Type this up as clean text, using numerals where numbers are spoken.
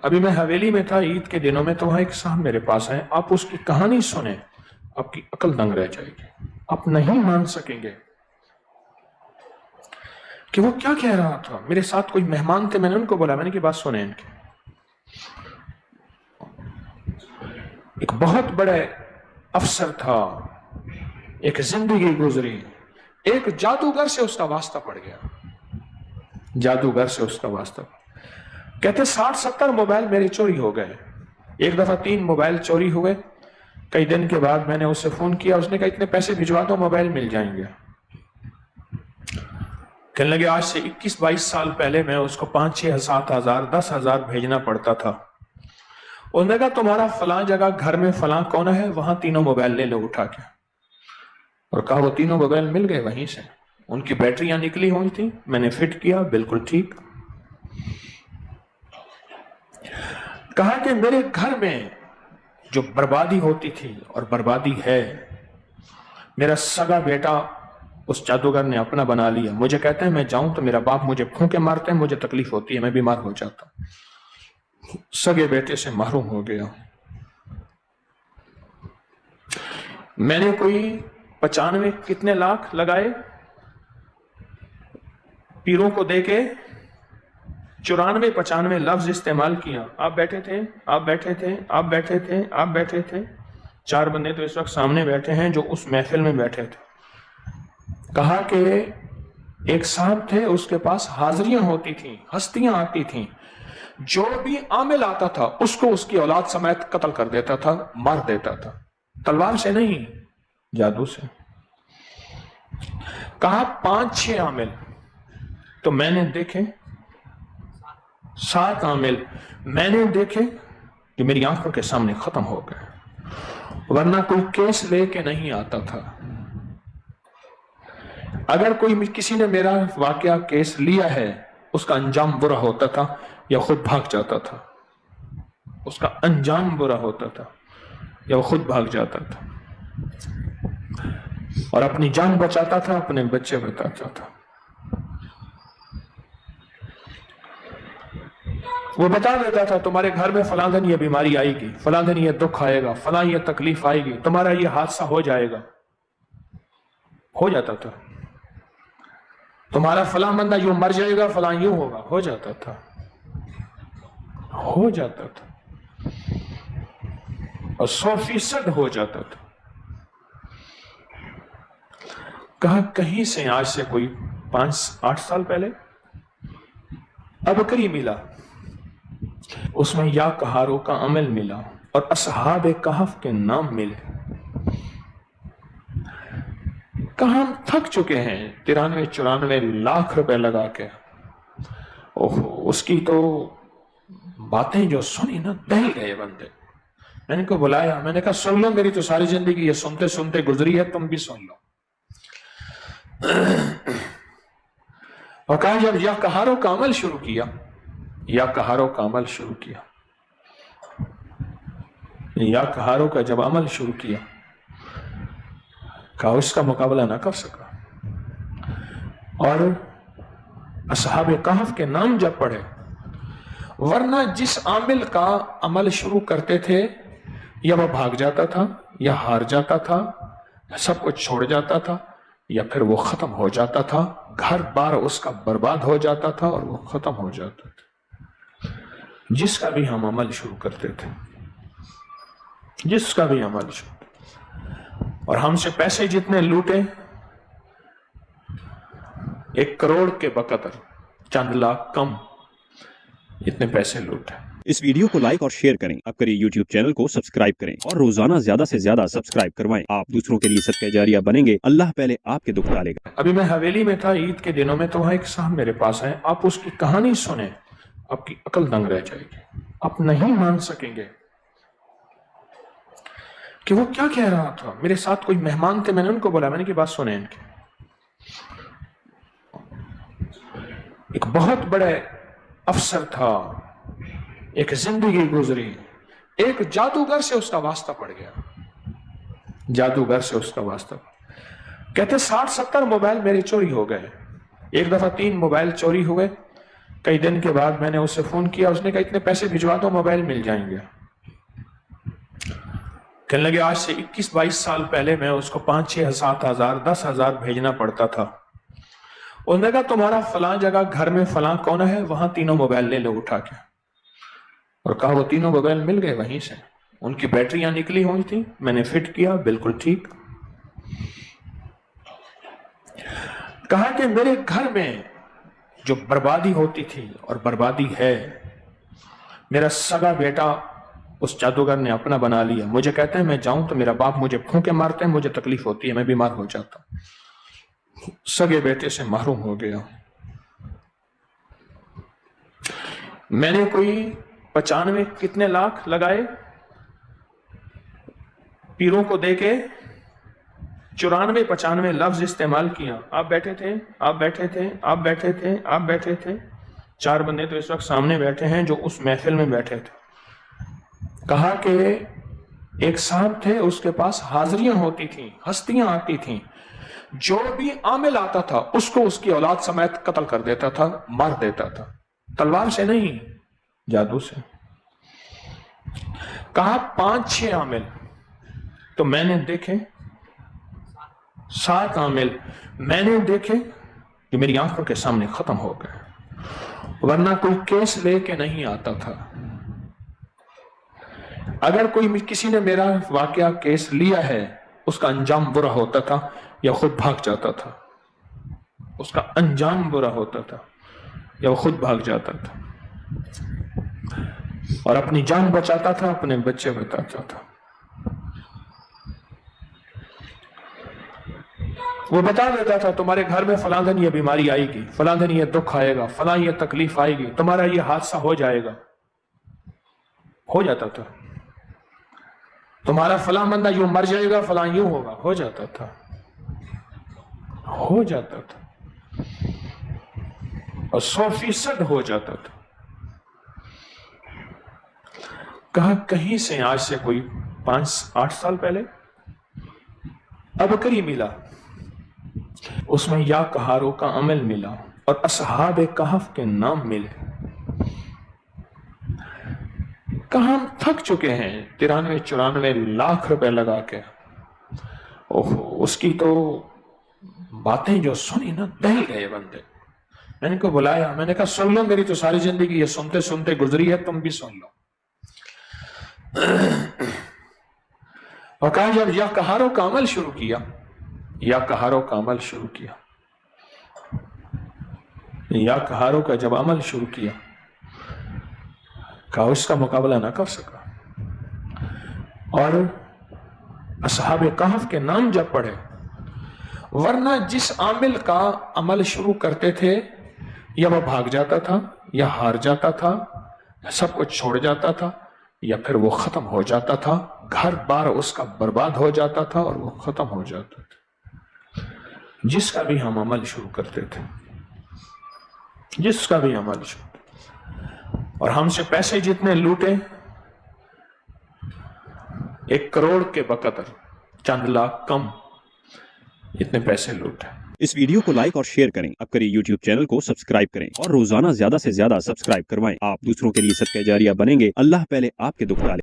अभी मैं हवेली में था ईद के दिनों में, तो वहां एक साहब मेरे पास आए। आप उसकी कहानी सुने, आपकी अकल दंग रह जाएगी, आप नहीं मान सकेंगे कि वो क्या कह रहा था। मेरे साथ कोई मेहमान थे, मैंने उनको बोला, मैंने की बात सुने इनकी। एक बहुत बड़े अफसर था, एक जिंदगी गुजरी, एक जादूगर से उसका वास्ता पड़ गया, जादूगर से उसका वास्ता। कहते 60-70 मोबाइल मेरे चोरी हो गए। एक दफा 3 मोबाइल चोरी हुए। कई दिन के बाद मैंने उससे फोन किया, उसने कहा इतने पैसे भिजवा दो, मोबाइल मिल जाएंगे। कहने लगे आज से 21-22 साल पहले मैं उसको 5-6, 7,000, 10,000 भेजना पड़ता था। उसने कहा तुम्हारा फलां जगह घर में फलां कोना है, वहां 3 मोबाइल ले लो उठा के। और कहा वो 3 मोबाइल मिल गए वहीं से। उनकी बैटरियां निकली हुई थी, मैंने फिट किया, बिल्कुल ठीक। कहा कि मेरे घर में जो बर्बादी होती थी और बर्बादी है, मेरा सगा बेटा उस जादूगर ने अपना बना लिया। मुझे कहते हैं मैं जाऊं तो मेरा बाप मुझे फूंके मारते हैं, मुझे तकलीफ होती है, मैं बीमार हो जाता हूं। सगे बेटे से महरूम हो गया। मैंने कोई 95 कितने लाख लगाए पीरों को देके, 94-95 लफ्ज इस्तेमाल किया। आप बैठे थे, आप बैठे थे, आप बैठे थे, आप बैठे थे। 4 बंदे तो इस वक्त सामने बैठे हैं जो उस महफिल में बैठे थे। कहा कि एक साहब थे, उसके पास हाजिरियां होती थी, हस्तियां आती थी, जो भी आमिल आता था उसको उसकी औलाद समेत कत्ल कर देता था, मार देता था। तलवार से नहीं, जादू से। कहा 5-6 आमिल तो मैंने देखे, 7 आमिल मैंने देखे जो मेरी आंखों के सामने खत्म हो गए, वरना कोई केस लेके नहीं आता था। अगर कोई किसी ने मेरा वाकया केस लिया है, उसका अंजाम बुरा होता था या खुद भाग जाता था, उसका अंजाम बुरा होता था या वो खुद भाग जाता था और अपनी जान बचाता था, अपने बच्चे बचाता था। वो बता देता था तुम्हारे घर में फलां दिन ये बीमारी आएगी, फलां दिन ये दुख आएगा, फलां ये तकलीफ आएगी, तुम्हारा ये हादसा हो जाएगा। हो जाता था। तुम्हारा फलां बंदा यूं मर जाएगा, फलां यूं होगा, हो जाता था, हो जाता था और 100% हो जाता था। कहा कहीं से आज से कोई 5-8 साल पहले अबकरी मिला, उसमें या कहारों का अमल मिला और असहाब कहफ के नाम मिले। कहा हम थक चुके हैं 93-94 लाख रुपए लगा के। ओहो, उसकी तो बातें जो सुनी ना, दहल गए बंदे। मैंने को बुलाया, मैंने कहा सुन लो, मेरी तो सारी जिंदगी ये सुनते सुनते गुजरी है, तुम भी सुन लो। और कहा जब या कहारों का अमल शुरू किया, या कहारों का अमल शुरू किया, या कहारों का जब अमल शुरू किया, कहा उसका मुकाबला ना कर सका। और असहाब कहफ के नाम जब पढ़े, वरना जिस आमिल का अमल शुरू करते थे, या वह भाग जाता था, या हार जाता था, सब कुछ छोड़ जाता था, या फिर वो खत्म हो जाता था, घर बार उसका बर्बाद हो जाता था और वो खत्म हो जाता था। जिसका भी हम अमल शुरू करते थे, जिसका भी अमल शुरू, और हमसे पैसे जितने लूटे, 1 करोड़ के बकदर, चंद लाख कम, इतने पैसे लूटे। इस वीडियो को लाइक और शेयर करें। अब करिए YouTube चैनल को सब्सक्राइब करें और रोजाना ज्यादा से ज्यादा सब्सक्राइब करवाएं। आप दूसरों के लिए सदका जारिया बनेंगे, अल्लाह पहले आपके दुख टालेगा। अभी मैं हवेली में था ईद के दिनों में, तो वहां एक साहब मेरे पास आए। आप उसकी कहानी सुने, आपकी अकल दंग रह जाएगी, आप नहीं मान सकेंगे कि वो क्या कह रहा था। मेरे साथ कोई मेहमान थे, मैंने उनको बोला, मैंने की बात सुने इनकी। एक बहुत बड़े अफसर था, एक जिंदगी गुजरी, एक जादूगर से उसका वास्ता पड़ गया, जादूगर से उसका वास्ता। कहते 60-70 मोबाइल मेरे चोरी हो गए। एक दफा 3 मोबाइल चोरी हुए। कई दिन के बाद मैंने उससे फोन किया, उसने कहा इतने पैसे भिजवा दो मोबाइल मिल जाएंगे। कहने लगे आज से 21-22 साल पहले मैं उसको 5-6 7 हजार 10 हजार भेजना पड़ता था। उसने कहा तुम्हारा फलां जगह घर में फलां कोना है, वहां तीनों मोबाइल ले लो उठा के। और कहा वो तीनों मोबाइल मिल गए वहीं से, उनकी बैटरियां निकली हुई थी, मैंने फिट किया, बिल्कुल ठीक। कहा कि मेरे घर में जो बर्बादी होती थी और बर्बादी है, मेरा सगा बेटा उस जादूगर ने अपना बना लिया। मुझे कहते हैं मैं जाऊं तो मेरा बाप मुझे फूंके मारते हैं, मुझे तकलीफ होती है, मैं बीमार हो जाता हूं। सगे बेटे से महरूम हो गया। मैंने कोई 95 कितने लाख लगाए पीरों को देके, 94-95 लफ्ज इस्तेमाल किया। आप बैठे थे, आप बैठे थे, आप बैठे थे, आप बैठे थे। 4 बंदे तो इस वक्त सामने बैठे हैं जो उस महफिल में बैठे थे। कहा कि एक साहब थे, उसके पास हाजिरियां होती थी, हस्तियां आती थी, जो भी आमिल आता था उसको उसकी औलाद समेत कत्ल कर देता था, मार देता था, तलवार से नहीं, जादू से। कहा 5-6 आमिल तो मैंने देखे, 7 आमिल मैंने देखे जो मेरी आंखों के सामने खत्म हो गए, वरना कोई केस लेके नहीं आता था। अगर कोई किसी ने मेरा वाकया केस लिया है, उसका अंजाम बुरा होता था या खुद भाग जाता था, उसका अंजाम बुरा होता था या वो खुद भाग जाता था और अपनी जान बचाता था, अपने बच्चे बचाता था। वो बता देता था तुम्हारे घर में फलां दिन ये बीमारी आएगी, फलां दिन ये दुख आएगा, फलां ये तकलीफ आएगी, तुम्हारा ये हादसा हो जाएगा, हो जाता था। तुम्हारा फलां बंदा यूं मर जाएगा, फलां यूं होगा, हो जाता था, हो जाता था, और 100% हो जाता था। कहा कहीं से आज से कोई 5-8 साल पहले अबकरी मिला, उसमें या कहारों का अमल मिला और असहाब कहफ के नाम मिले। कहा हम थक चुके हैं 93-94 लाख रुपए लगा के। ओहो, उसकी तो बातें जो सुनी ना, दहल गए बंदे। मैंने को बुलाया, मैंने कहा सुन लो, मेरी तो सारी जिंदगी ये सुनते सुनते गुजरी है, तुम भी सुन लो। और कहा जब या कहारों का अमल शुरू किया, या कहारों का अमल शुरू किया, या कहारों का जब अमल शुरू किया, कहा उसका मुकाबला ना कर सका। और असहाब कहफ के नाम जब पढ़े, वरना जिस आमिल का अमल शुरू करते थे, या वह भाग जाता था, या हार जाता था, या सब कुछ छोड़ जाता था, या फिर वो खत्म हो जाता था, घर बार उसका बर्बाद हो जाता था और वो खत्म हो जाता था। जिसका भी हम अमल शुरू करते थे, जिसका भी अमल शुरू, और हमसे पैसे जितने लूटे, 1 करोड़ के बकदर, चंद लाख कम, इतने पैसे लूटे। इस वीडियो को लाइक और शेयर करें। अब करिए YouTube चैनल को सब्सक्राइब करें और रोजाना ज्यादा से ज्यादा सब्सक्राइब करवाएं। आप दूसरों के लिए सदका जारिया बनेंगे। अल्लाह पहले आपके दुख टाले।